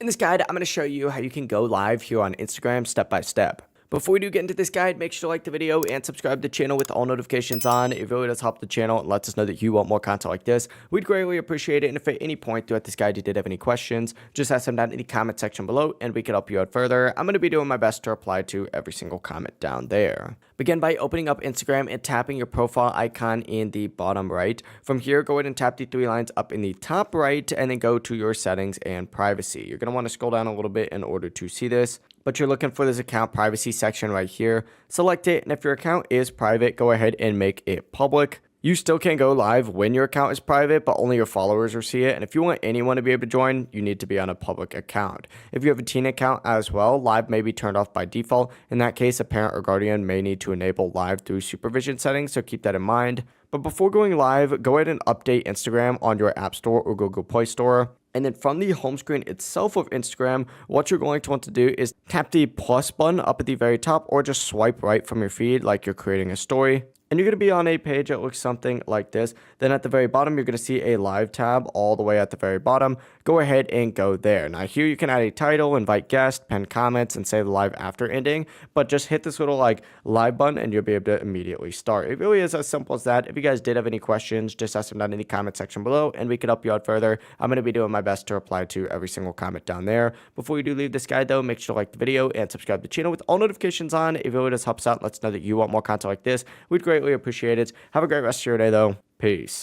In this guide, I'm going to show you how you can go live here on Instagram step by step. Before we do get into this guide, make sure to like the video and subscribe to the channel with all notifications on. It really does help the channel and lets us know that you want more content like this. We'd greatly appreciate it. And if at any point throughout this guide you did have any questions, just ask them down in the comment section below and we can help you out further. I'm going to be doing my best to reply to every single comment down there. Begin by opening up Instagram and tapping your profile icon in the bottom right. From here, go ahead and tap the three lines up in the top right and then go to your settings and privacy. You're going to want to scroll down a little bit in order to see this, but you're looking for this account privacy section right here. Select it, and if your account is private, go ahead and make it public. You still can go live when your account is private, but only your followers will see it. And if you want anyone to be able to join, you need to be on a public account. If you have a teen account as well, live may be turned off by default. In that case, a parent or guardian may need to enable live through supervision settings, so keep that in mind. But before going live, go ahead and update Instagram on your App Store or Google Play Store. And then from the home screen itself of Instagram, what you're going to want to do is tap the plus button up at the very top or just swipe right from your feed like you're creating a story. And you're going to be on a page that looks something like this. Then at the very bottom, you're going to see a live tab all the way at the very bottom. Go ahead and go there. Now here you can add a title, invite guests, pin comments, and save the live after ending. But just hit this little like live button and you'll be able to immediately start. It really is as simple as that. If you guys did have any questions, just ask them down in the comment section below and we can help you out further. I'm going to be doing my best to reply to every single comment down there. Before you do leave this guide though, make sure to like the video and subscribe to the channel with all notifications on. It really does help us out. Let's know that you want more content like this. We'd greatly appreciate it. Have a great rest of your day though. Peace.